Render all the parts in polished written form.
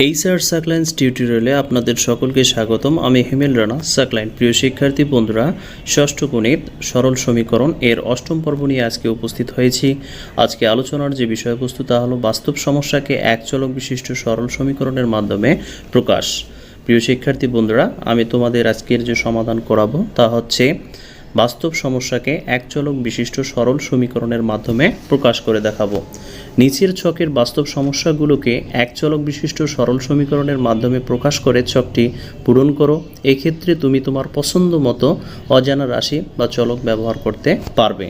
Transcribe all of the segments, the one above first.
এই স্যার সাকলাইন টিউটোরিয়ালে আপনাদের সকলকে স্বাগতম। আমি হিমেল রানা সাকলাইন। প্রিয় শিক্ষার্থী বন্ধুরা, ষষ্ঠ গণিত সরল সমীকরণ এর অষ্টম পর্ব নিয়ে আজকে উপস্থিত হয়েছি। আজকে আলোচনার যে বিষয়বস্তু তা হলো বাস্তব সমস্যাকে এক চলক বিশিষ্ট সরল সমীকরণের মাধ্যমে প্রকাশ। প্রিয় শিক্ষার্থী বন্ধুরা, আমি তোমাদের আজকের যে সমাধান করাবো তা হচ্ছে বাস্তব সমস্যাকে এক চলক বিশিষ্ট সরল সমীকরণের মাধ্যমে প্রকাশ করে দেখাবো। নিচের ছকের বাস্তব সমস্যাগুলোকে এক চলক বিশিষ্ট সরল সমীকরণের মাধ্যমে প্রকাশ করে ছকটি পূরণ করো। এক্ষেত্রে তুমি তোমার পছন্দ মতো অজানা রাশি বা চলক ব্যবহার করতে পারবে।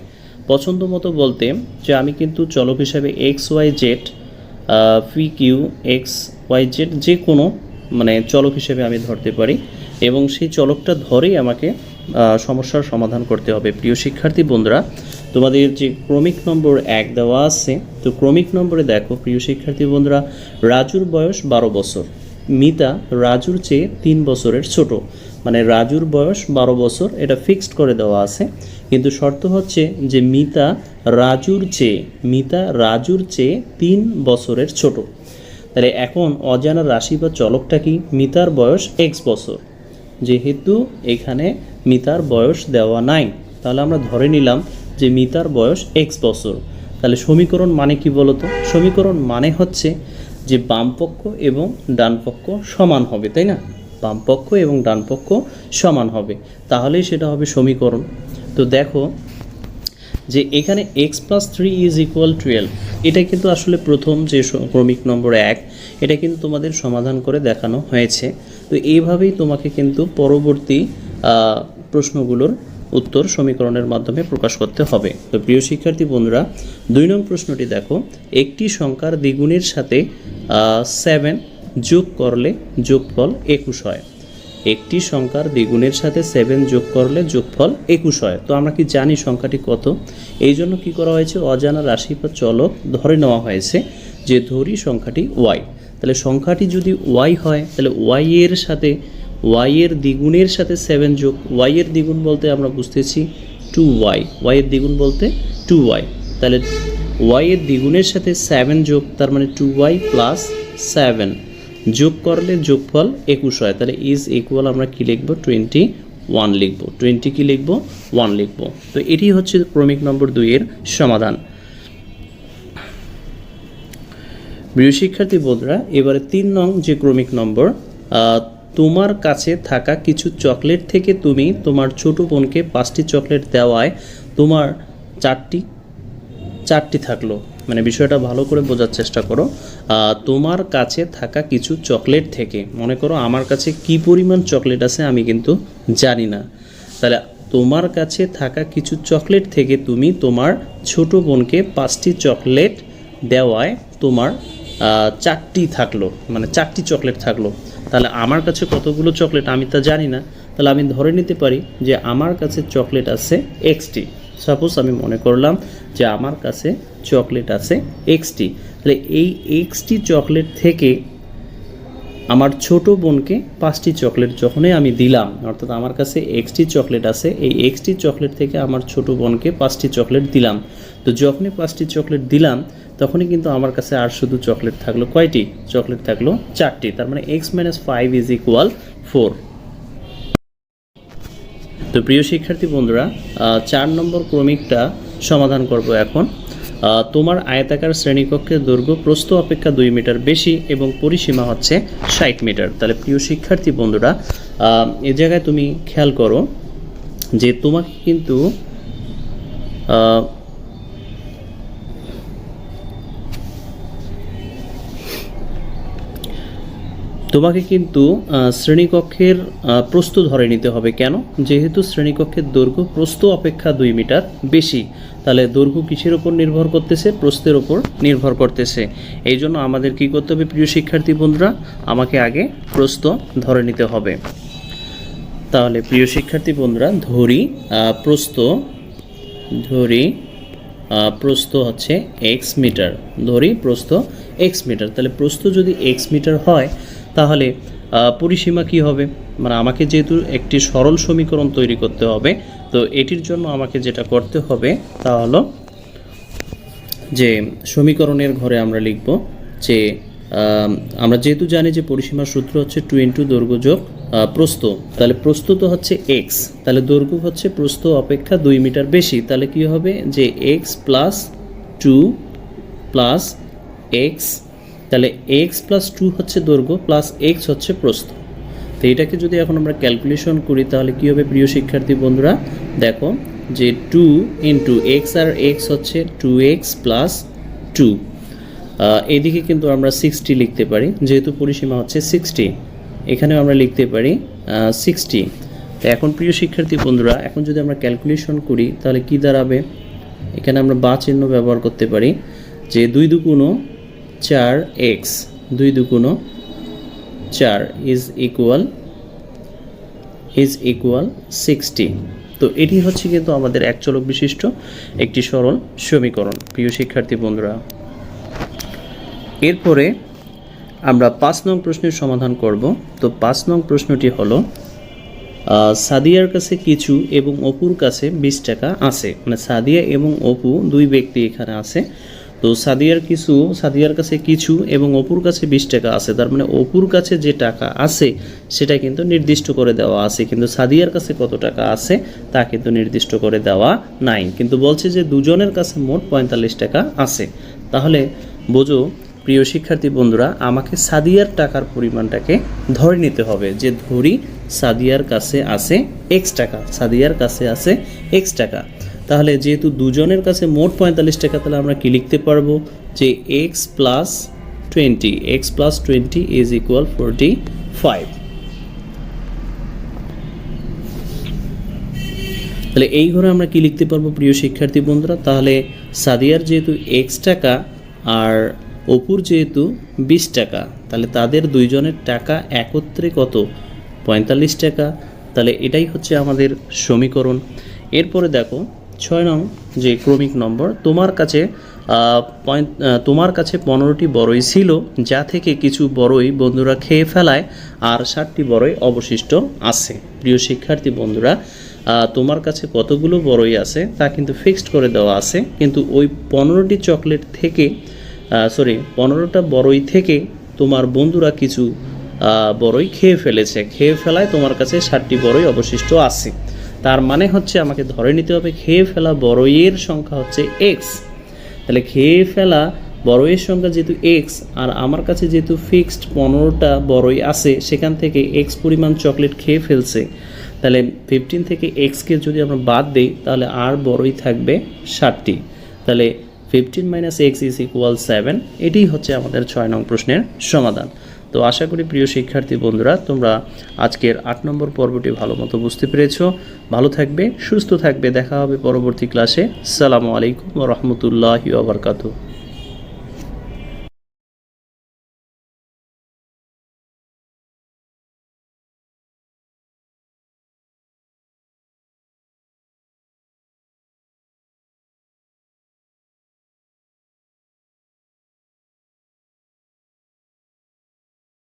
পছন্দ মতো বলতে যে আমি কিন্তু চলক হিসাবে X Y Z P Q X Y Z যে কোনো চলক হিসেবে আমি ধরতে পারি এবং সেই চলকটা ধরেই আমাকে সমস্যার সমাধান করতে হবে। প্রিয় শিক্ষার্থী বন্ধুরা, তোমাদের যে ক্রমিক নম্বর 1 দেওয়া আছে, তো ক্রমিক নম্বরে দেখো প্রিয় শিক্ষার্থী বন্ধুরা, রাজুর বয়স 12 বছর, মিতা রাজুর চেয়ে 3 বছরের ছোট। রাজুর বয়স 12 বছর, এটা ফিক্সড করে দেওয়া আছে, কিন্তু শর্ত হচ্ছে যে মিতা রাজুর চেয়ে 3 বছরের ছোট। তাহলে এখন অজানা রাশি বা চলকটা কি? মিতার বয়স x বছর। যেহেতু এখানে মিতার বয়স দেওয়া নাই, তাহলে আমরা ধরে নিলাম যে মিতার বয়স x বছর। তাহলে সমীকরণ মানে কি বলতো? সমীকরণ মানে হচ্ছে যে বাম পক্ষ এবং ডান পক্ষ সমান হবে, তাই না? বাম পক্ষ এবং ডান পক্ষ সমান হবে, তাহলেই সেটা হবে সমীকরণ। তো দেখো যে এখানে x + 3 = 12, এটা কিন্তু আসলে প্রথম যে ক্রমিক নম্বর 1, এটা কিন্তু তোমাদের সমাধান করে দেখানো হয়েছে। তো এইভাবেই তোমাকে কিন্তু পরবর্তী প্রশ্নগুলোর উত্তর সমীকরণের মাধ্যমে প্রকাশ করতে হবে। তো প্রিয় শিক্ষার্থী বন্ধুরা, 2 নং প্রশ্নটি দেখো, একটি সংখ্যার দ্বিগুণের সাথে 7 যোগ করলে যোগফল 21 হয়। একটি সংখ্যার দ্বিগুণের সাথে 7 যোগ করলে যোগফল 21 হয়। তো আমরা কি জানি সংখ্যাটি কত? এই জন্য কী করা হয়েছে? অজানা রাশি বা চলক ধরে নেওয়া হয়েছে, যে ধরি সংখ্যাটি y। তাহলে সংখ্যাটি যদি y হয়, তাহলে y এর দ্বিগুণের সাথে 7 যোগ, y এর দ্বিগুণ বলতে আমরা বুঝতেছি 2y, y এর দ্বিগুণ বলতে 2y। তাহলে y এর দ্বিগুণের সাথে 7 যোগ, তার মানে 2y + 7 যোগ করলে যোগফল 21 হয়। তাহলে ইজ ইকুয়াল আমরা কি লিখব? 21 লিখব। 20 কি লিখব? 1 লিখব। তো এটি হচ্ছে ক্রমিক নম্বর 2 এর সমাধান। প্রিয় শিক্ষার্থী বন্ধুরা, এবারে 3 নং যে ক্রমিক নম্বর, তোমার কাছে থাকা কিছু চকলেট থেকে তুমি তোমার ছোট বোনকে 5টি চকলেট দেওয়ায় তোমার চারটি থাকলো। বিষয়টা ভালো করে বোঝার চেষ্টা করো। তোমার কাছে থাকা কিছু চকলেট থেকে, মনে করো আমার কাছে কি পরিমাণ চকলেট আছে আমি কিন্তু জানি না। তাহলে তোমার কাছে থাকা কিছু চকলেট থেকে তুমি তোমার ছোট বোনকে 5টি চকলেট দেওয়ায় তোমার 4টি থাকলো, 4টি চকলেট থাকলো। তাহলে আমার কাছে কতগুলো চকলেট আমি তা জানি না। তাহলে আমি ধরে নিতে পারি যে আমার কাছে চকলেট আছে xটি। সাপোজ আমি মনে করলাম যে আমার কাছে চকলেট আছে xটি। তাহলে এই xটি চকলেট থেকে আমার ছোট বোনকে 5টি চকলেট যখনই আমি দিলাম, অর্থাৎ আমার কাছে xটি চকলেট আছে, এই xটি চকলেট থেকে আমার ছোট বোনকে 5টি চকলেট দিলাম। তো যখনই 5টি চকলেট দিলাম, তখনই কিন্তু আমার কাছে আর শুধু চকলেট থাকলো কয়টি? চকলেট থাকলো 4টি। তার মানে x - 5 = 4। তো প্রিয় শিক্ষার্থী বন্ধুরা, 4 নম্বর ক্রমিকটা সমাধান করব এখন। তোমার আয়তাকার শ্রেণীকক্ষের দৈর্ঘ্য প্রস্থ অপেক্ষা 2 মিটার বেশি এবং পরিসীমা হচ্ছে 60 মিটার। তাহলে প্রিয় শিক্ষার্থী বন্ধুরা, এই জায়গায় তুমি খেয়াল করো যে তোমাকে কিন্তু শ্রেণীকক্ষের প্রস্থ ধরে নিতে হবে। কেন? যেহেতু শ্রেণীকক্ষের দৈর্ঘ্য প্রস্থ অপেক্ষা 2 মিটার বেশি, তাহলে দৈর্ঘ্য কিসের ওপর নির্ভর করতেছে? প্রস্থের ওপর নির্ভর করতেছে। এই জন্য আমাদের কি করতে হবে প্রিয় শিক্ষার্থী বন্ধুরা? আমাকে আগে প্রস্থ ধরে নিতে হবে। তাহলে প্রিয় শিক্ষার্থী বন্ধুরা, ধরি প্রস্থ হচ্ছে x মিটার। ধরি প্রস্থ x মিটার। তাহলে প্রস্থ যদি x মিটার হয়, তাহলে পরিসীমা কি হবে? আমাকে যেহেতু একটি সরল সমীকরণ তৈরি করতে হবে, তো এটির জন্য আমাকে যেটা করতে হবে তা হলো যে সমীকরণের ঘরে আমরা লিখব যে আমরা যেহেতু জানি যে পরিসীমার সূত্র হচ্ছে 2 ইন্টু দৈর্ঘ্য যোগ প্রস্থ, তাহলে প্রস্থ তো হচ্ছে এক্স, তাহলে দৈর্ঘ্য হচ্ছে প্রস্থ অপেক্ষা 2 মিটার বেশি, তাহলে কি হবে যে এক্স প্লাস 2 প্লাস এক্স, তাহলে এক্স প্লাস 2 হচ্ছে দৈর্ঘ্য প্লাস এক্স হচ্ছে প্রস্থ। তো এটাকে যদি এখন আমরা ক্যালকুলেশন করি তাহলে কী হবে প্রিয় শিক্ষার্থী বন্ধুরা, দেখো যে 2 ইন্টু এক্স আর এক্স হচ্ছে 2x প্লাস 2, এইদিকে কিন্তু আমরা 60 লিখতে পারি, যেহেতু পরিসীমা হচ্ছে 60, এখানেও আমরা লিখতে পারি 60। তো এখন প্রিয় শিক্ষার্থী বন্ধুরা, এখন যদি আমরা ক্যালকুলেশন করি তাহলে কি দাঁড়াবে, এখানে আমরা বা চিহ্ন ব্যবহার করতে পারি যে 2 দুগুণ 4x, 2 দুগুণ 4 ইজ ইকুয়াল 60। তো এটি হচ্ছে কিন্তু আমাদের এক চলক বিশিষ্ট একটি সরল সমীকরণ প্রিয় শিক্ষার্থী বন্ধুরা। এরপরে আমরা 5 নং প্রশ্নের সমাধান করব। তো 5 নং প্রশ্নটি হলো সাদিয়ার কাছে কিছু এবং অপুর কাছে 20 টাকা আছে, মানে সাদিয়া এবং অপু দুই ব্যক্তি এখানে আছে। তো সাদিয়ার কাছে কিছু এবং অপুর কাছে 20 টাকা আছে, তার মানে অপুর কাছে যে টাকা আছে সেটা কিন্তু নির্দিষ্ট করে দেওয়া আছে, কিন্তু সাদিয়ার কাছে কত টাকা আছে তা কিন্তু নির্দিষ্ট করে দেওয়া নাই, কিন্তু বলছে যে দুজনের কাছে মোট 45 টাকা আছে। তাহলে বোঝো প্রিয় শিক্ষার্থী বন্ধুরা, আমাকে সাদিয়ার টাকার পরিমাণটাকে ধরে নিতে হবে, যে ধরি সাদিয়ার কাছে আছে x টাকা, সাদিয়ার কাছে আছে x টাকা। তাহলে যেহেতু দুজনের কাছে মোট 45 টাকা, তাহলে আমরা কি লিখতে পারবো যে x প্লাস 20 ইজ ইকুয়াল 45। তাহলে এই ঘরে আমরা কি লিখতে পারবো প্রিয় শিক্ষার্থী বন্ধুরা, তাহলে সাদিয়ার যেহেতু x টাকা আর অপুর যেহেতু 20 টাকা, তাহলে তাদের দুইজনের টাকা একত্রে কত 45 টাকা। তাহলে এটাই হচ্ছে আমাদের সমীকরণ। এরপরে দেখো 6 নং যে ক্রমিক নম্বর, তোমার কাছে 15টি বড়ই ছিল, যা থেকে কিছু বড়ই বন্ধুরা খেয়ে ফেলায় আর 60টি বড়ই অবশিষ্ট আছে। প্রিয় শিক্ষার্থী বন্ধুরা, তোমার কাছে কতগুলো বড়ই আছে তা কিন্তু ফিক্সড করে দেওয়া আছে, কিন্তু ওই 15টা বড়ই থেকে তোমার বন্ধুরা কিছু বড়ই খেয়ে ফেলায় তোমার কাছে 60টি বড়ই অবশিষ্ট আছে। তার মানে হচ্ছে আমাকে ধরে নিতে হবে খেয়ে ফেলা বড়ইয়ের সংখ্যা হচ্ছে x। তাহলে খেয়ে ফেলা বড়ইয়ের সংখ্যা যেহেতু x আর আমার কাছে যেহেতু ফিক্সড 15টা বড়ই আছে, সেখান থেকে x পরিমাণ চকলেট খেয়ে ফেলছে, তাহলে 15 থেকে x-কে যদি আমরা বাদ দিই তাহলে আর বড়ই থাকবে 60টি। তাহলে 15 - x ইজ ইকুয়াল 7। এটাই হচ্ছে আমাদের 6 নং প্রশ্নের সমাধান। তো আশা করি প্রিয় শিক্ষার্থী বন্ধুরা, তোমরা আজকের 8 নম্বর পর্বটি ভালো মতো বুঝতে পেরেছো। ভালো থাকবে, সুস্থ থাকবে, দেখা হবে পরবর্তী ক্লাসে। আসসালামু আলাইকুম ওয়া রাহমাতুল্লাহি ওয়া বারাকাতুহু।